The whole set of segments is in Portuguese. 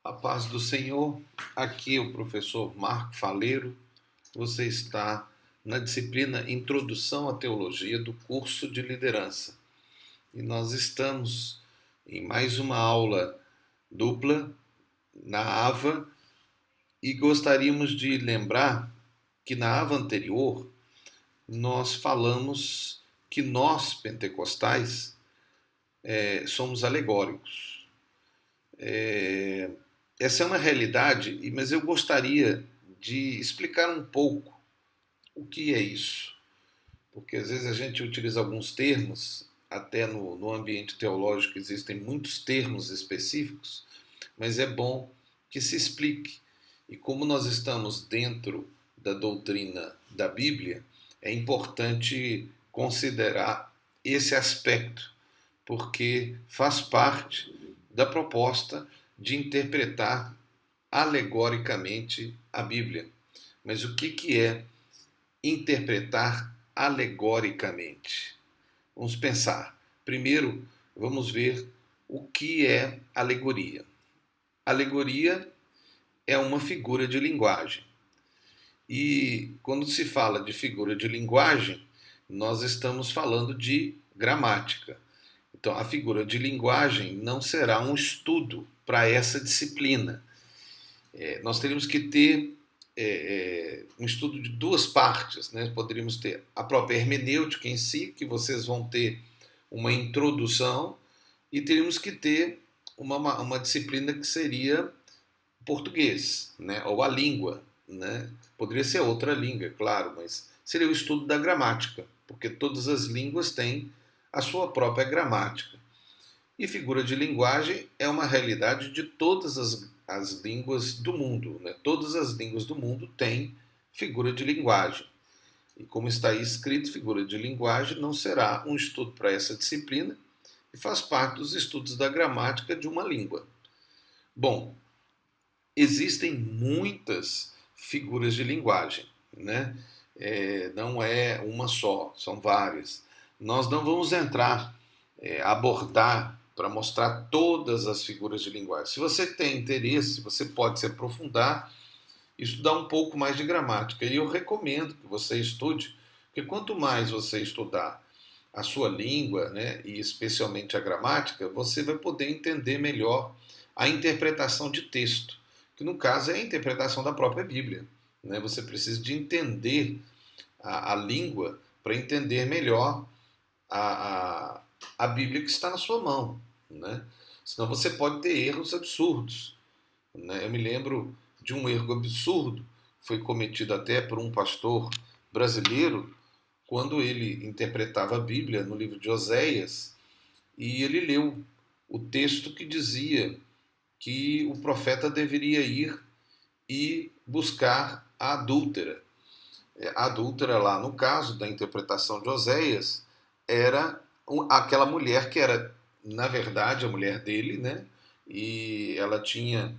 A paz do Senhor, aqui é o professor Marco Faleiro. Você está na disciplina Introdução à Teologia do curso de Liderança. E nós estamos em mais uma aula dupla na AVA e gostaríamos de lembrar que na AVA anterior nós falamos que nós, pentecostais, somos alegóricos. Essa é uma realidade, mas eu gostaria de explicar um pouco o que é isso. Porque às vezes a gente utiliza alguns termos, até no ambiente teológico existem muitos termos específicos, mas é bom que se explique. E como nós estamos dentro da doutrina da Bíblia, é importante considerar esse aspecto, porque faz parte da proposta de interpretar alegoricamente a Bíblia. Mas o que é interpretar alegoricamente? Vamos pensar. Primeiro, vamos ver o que é alegoria. Alegoria é uma figura de linguagem. E quando se fala de figura de linguagem, nós estamos falando de gramática. Então, a figura de linguagem não será um estudo para essa disciplina. Nós teríamos que ter um estudo de duas partes. Né? Poderíamos ter a própria hermenêutica em si, que vocês vão ter uma introdução, e teríamos que ter uma disciplina que seria português, né? Ou a língua. Né? Poderia ser outra língua, claro, mas seria o estudo da gramática, porque todas as línguas têm a sua própria gramática. E figura de linguagem é uma realidade de todas as línguas do mundo. Né? Todas as línguas do mundo têm figura de linguagem. E como está aí escrito, figura de linguagem não será um estudo para essa disciplina e faz parte dos estudos da gramática de uma língua. Bom, existem muitas figuras de linguagem, né? Não é uma só, são várias. Nós não vamos entrar, abordar para mostrar todas as figuras de linguagem. Se você tem interesse, você pode se aprofundar e estudar um pouco mais de gramática. E eu recomendo que você estude, porque quanto mais você estudar a sua língua, né, e especialmente a gramática, você vai poder entender melhor a interpretação de texto, que no caso é a interpretação da própria Bíblia. Né? Você precisa de entender a língua para entender melhor a, a Bíblia que está na sua mão. Né? Senão você pode ter erros absurdos. Né? Eu me lembro de um erro absurdo, foi cometido até por um pastor brasileiro, quando ele interpretava a Bíblia no livro de Oséias, e ele leu o texto que dizia que o profeta deveria ir e buscar a adúltera. A adúltera lá, no caso da interpretação de Oséias, era aquela mulher que era, na verdade, a mulher dele, né? E ela tinha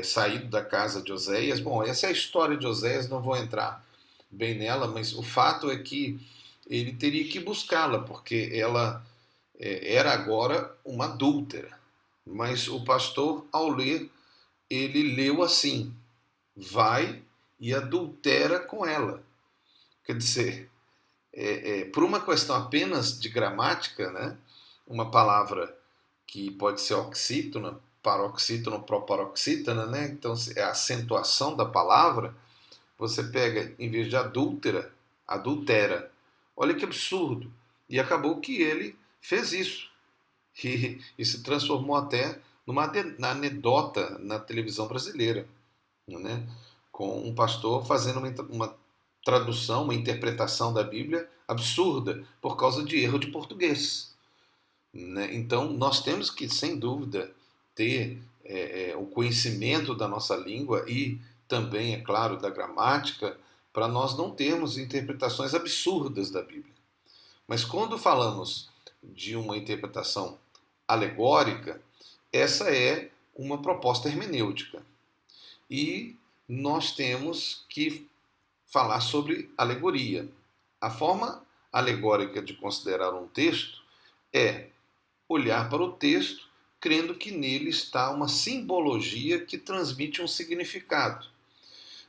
saído da casa de Oséias. Bom, essa é a história de Oséias, não vou entrar bem nela, mas o fato é que ele teria que buscá-la, porque ela era agora uma adúltera. Mas o pastor, ao ler, ele leu assim: vai e adultera com ela. Quer dizer, por uma questão apenas de gramática, né, uma palavra que pode ser oxítona, paroxítona, proparoxítona, né, então é a acentuação da palavra, você pega, em vez de adúltera, adultera. Olha que absurdo. E acabou que ele fez isso. E se transformou até numa anedota na televisão brasileira, né? Com um pastor fazendo uma tradução, uma interpretação da Bíblia absurda por causa de erro de português. Né? Então, nós temos que, sem dúvida, ter o conhecimento da nossa língua e também, é claro, da gramática, para nós não termos interpretações absurdas da Bíblia. Mas quando falamos de uma interpretação alegórica, essa é uma proposta hermenêutica. E nós temos que falar sobre alegoria. A forma alegórica de considerar um texto é olhar para o texto crendo que nele está uma simbologia que transmite um significado.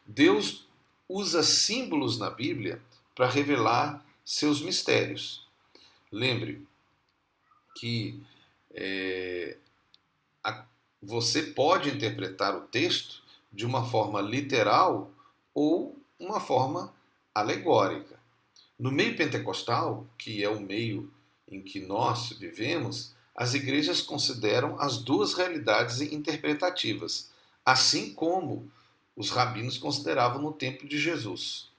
Deus usa símbolos na Bíblia para revelar seus mistérios. Lembre que você pode interpretar o texto de uma forma literal ou uma forma alegórica. No meio pentecostal, que é o meio em que nós vivemos, as igrejas consideram as duas realidades interpretativas, assim como os rabinos consideravam no tempo de Jesus.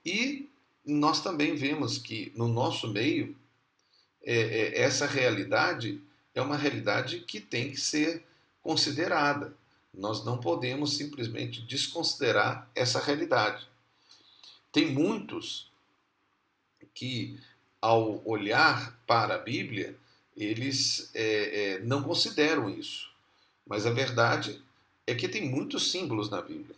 E nós também vemos que no nosso meio, essa realidade é uma realidade que tem que ser considerada. Nós não podemos simplesmente desconsiderar essa realidade. Tem muitos que, ao olhar para a Bíblia, eles não consideram isso. Mas a verdade é que tem muitos símbolos na Bíblia.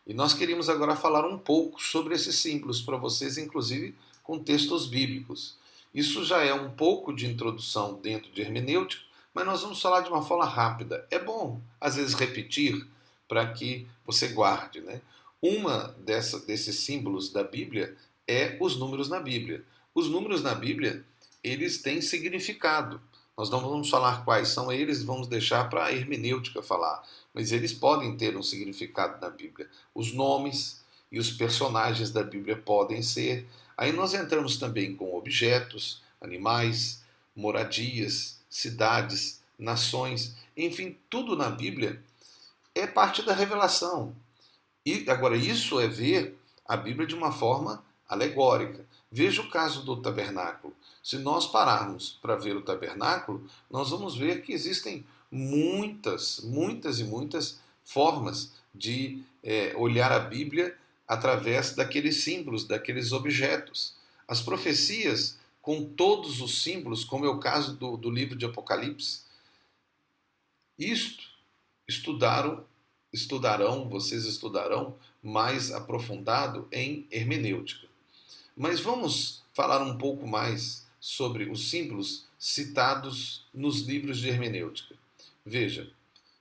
E nós queríamos agora falar um pouco sobre esses símbolos para vocês, inclusive com textos bíblicos. Isso já é um pouco de introdução dentro de hermenêutica, mas nós vamos falar de uma forma rápida. É bom, às vezes, repetir para que você guarde, né? Desses símbolos da Bíblia é os números na Bíblia. Os números na Bíblia, eles têm significado. Nós não vamos falar quais são eles, vamos deixar para a hermenêutica falar. Mas eles podem ter um significado na Bíblia. Os nomes e os personagens da Bíblia podem ser. Aí nós entramos também com objetos, animais, moradias, cidades, nações, enfim, tudo na Bíblia é parte da revelação. E agora isso é ver a Bíblia de uma forma alegórica. Veja o caso do tabernáculo. Se nós pararmos para ver o tabernáculo, nós vamos ver que existem muitas e muitas formas de olhar a Bíblia através daqueles símbolos, daqueles objetos. As profecias, com todos os símbolos, como é o caso do livro de Apocalipse, vocês estudarão mais aprofundado em hermenêutica. Mas vamos falar um pouco mais sobre os símbolos citados nos livros de hermenêutica. Veja,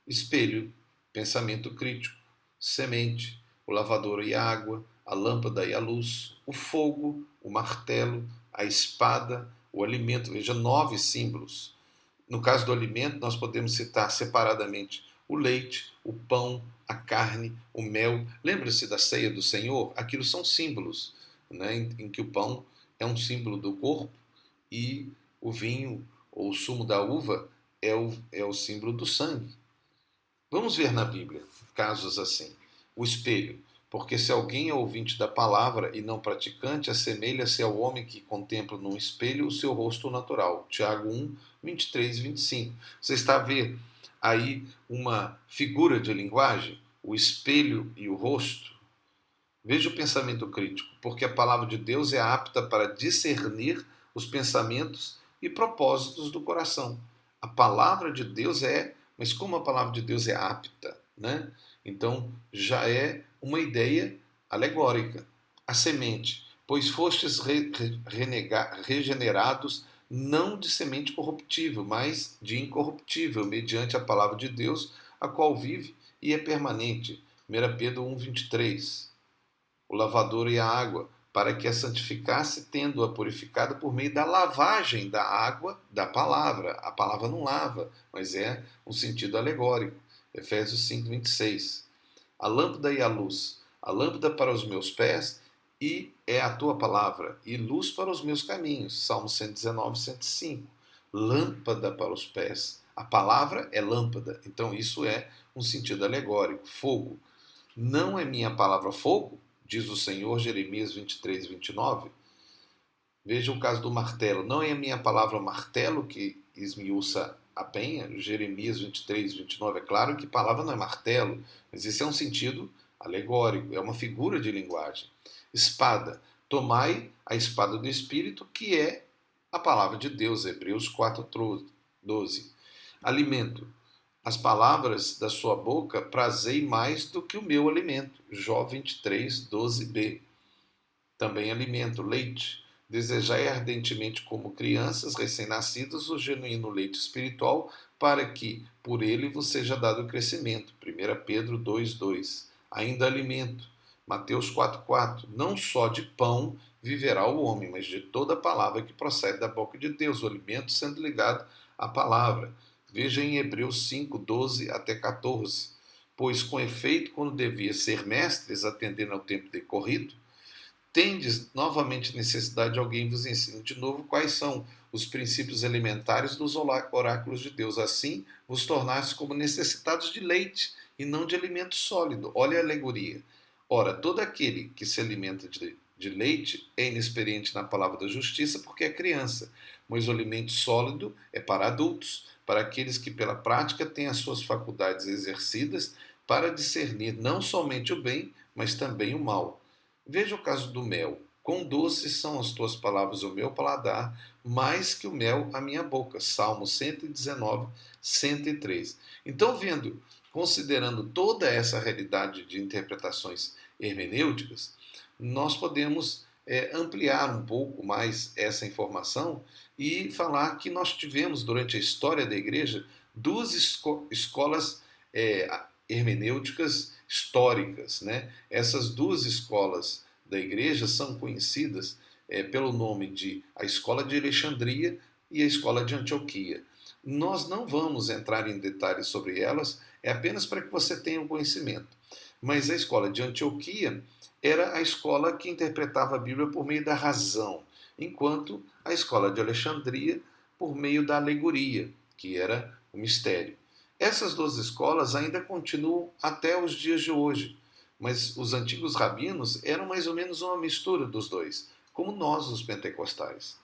espelho, pensamento crítico, semente, o lavadouro e a água, a lâmpada e a luz, o fogo, o martelo, a espada, o alimento. Veja, 9 símbolos. No caso do alimento, nós podemos citar separadamente o leite, o pão, a carne, o mel. Lembra-se da ceia do Senhor? Aquilo são símbolos, né, em que o pão é um símbolo do corpo e o vinho ou o sumo da uva é o símbolo do sangue. Vamos ver na Bíblia casos assim. O espelho, porque se alguém é ouvinte da palavra e não praticante, assemelha-se ao homem que contempla num espelho o seu rosto natural. Tiago 1, 23 e 25. Você está a ver aí uma figura de linguagem? O espelho e o rosto. Veja o pensamento crítico, porque a palavra de Deus é apta para discernir os pensamentos e propósitos do coração. A palavra de Deus mas como a palavra de Deus é apta, né? Então já é uma ideia alegórica. A semente, pois fostes regenerados não de semente corruptível, mas de incorruptível, mediante a palavra de Deus, a qual vive e é permanente. 1 Pedro 1, 23. O lavadouro e a água, para que a santificasse, tendo-a purificada por meio da lavagem da água da palavra. A palavra não lava, mas é um sentido alegórico. Efésios 5, 26. A lâmpada e a luz. A lâmpada para os meus pés e é a tua palavra, e luz para os meus caminhos. Salmo 119, 105. Lâmpada para os pés. A palavra é lâmpada, então isso é um sentido alegórico. Fogo. Não é minha palavra fogo? Diz o Senhor, Jeremias 23, 29. Veja o caso do martelo. Não é a minha palavra martelo que esmiuça a penha? Jeremias 23, 29. É claro que palavra não é martelo, mas esse é um sentido alegórico, é uma figura de linguagem. Espada. Tomai a espada do Espírito, que é a palavra de Deus. Hebreus 4, 12. Alimento. As palavras da sua boca prazei mais do que o meu alimento. Jó 23, 12b. Também alimento, leite. Desejai ardentemente como crianças recém-nascidas o genuíno leite espiritual, para que por ele vos seja dado o crescimento. 1 Pedro 2,2. Ainda alimento. Mateus 4,4. Não só de pão viverá o homem, mas de toda palavra que procede da boca de Deus, o alimento sendo ligado à palavra. Veja em Hebreus 5:12 até 14. Pois com efeito, quando devia ser mestres, atendendo ao tempo decorrido, tendes novamente necessidade de alguém vos ensine de novo quais são os princípios elementares dos oráculos de Deus. Assim, vos tornaste como necessitados de leite e não de alimento sólido. Olha a alegoria. Ora, todo aquele que se alimenta de leite é inexperiente na palavra da justiça porque é criança, mas o alimento sólido é para adultos, para aqueles que pela prática têm as suas faculdades exercidas para discernir não somente o bem, mas também o mal. Veja o caso do mel. Quão doces são as tuas palavras ao meu paladar, mais que o mel à minha boca. Salmo 119, 103. Então, considerando toda essa realidade de interpretações hermenêuticas, nós podemos ampliar um pouco mais essa informação e falar que nós tivemos, durante a história da igreja, duas escolas hermenêuticas históricas, né? Essas duas escolas da igreja são conhecidas pelo nome de a Escola de Alexandria e a Escola de Antioquia. Nós não vamos entrar em detalhes sobre elas, é apenas para que você tenha um conhecimento. Mas a Escola de Antioquia era a escola que interpretava a Bíblia por meio da razão, enquanto a Escola de Alexandria por meio da alegoria, que era o mistério. Essas duas escolas ainda continuam até os dias de hoje, mas os antigos rabinos eram mais ou menos uma mistura dos dois, como nós, os pentecostais.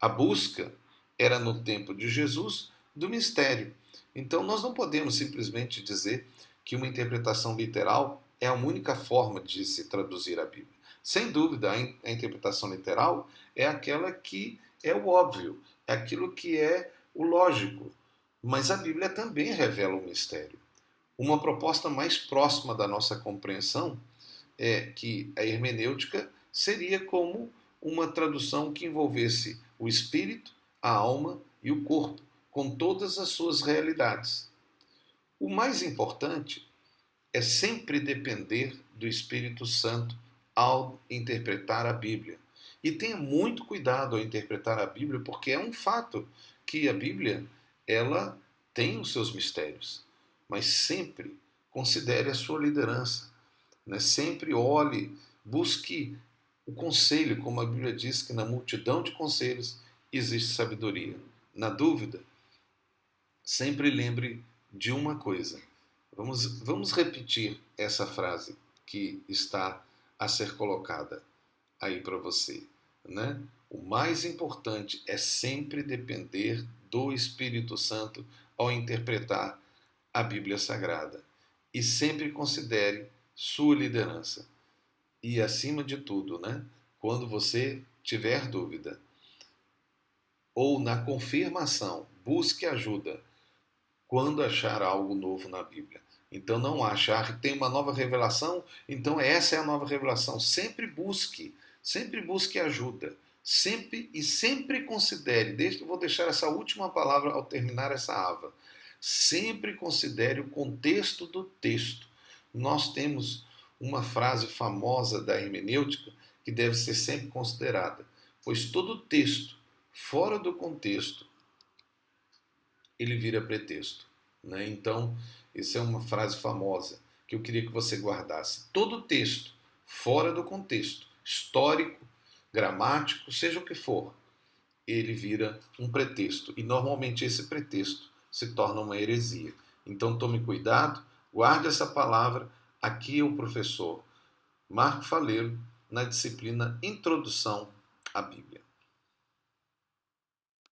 A busca era no tempo de Jesus do mistério. Então nós não podemos simplesmente dizer que uma interpretação literal é a única forma de se traduzir a Bíblia. Sem dúvida, a interpretação literal é aquela que é o óbvio, é aquilo que é o lógico. Mas a Bíblia também revela o mistério. Uma proposta mais próxima da nossa compreensão é que a hermenêutica seria como uma tradução que envolvesse o espírito, a alma e o corpo, com todas as suas realidades. O mais importante é sempre depender do Espírito Santo ao interpretar a Bíblia. E tenha muito cuidado ao interpretar a Bíblia, porque é um fato que a Bíblia ela tem os seus mistérios, mas sempre considere a sua liderança, né? Sempre olhe, busque o conselho, como a Bíblia diz que na multidão de conselhos existe sabedoria. Na dúvida, sempre lembre de uma coisa. Vamos repetir essa frase que está a ser colocada aí para você, né? O mais importante é sempre depender do Espírito Santo ao interpretar a Bíblia Sagrada. E sempre considere sua liderança. E acima de tudo, né? Quando você tiver dúvida ou na confirmação, busque ajuda quando achar algo novo na Bíblia. Então não achar que tem uma nova revelação, então essa é a nova revelação. Sempre busque ajuda. Sempre considere, vou deixar essa última palavra ao terminar essa aba. Sempre considere o contexto do texto. Nós temos uma frase famosa da hermenêutica que deve ser sempre considerada, pois todo texto fora do contexto ele vira pretexto, né? Então, essa é uma frase famosa que eu queria que você guardasse. Todo texto fora do contexto, histórico, gramático, seja o que for, ele vira um pretexto. E normalmente esse pretexto se torna uma heresia. Então tome cuidado, guarde essa palavra. Aqui é o professor Marco Faleiro, na disciplina Introdução à Bíblia.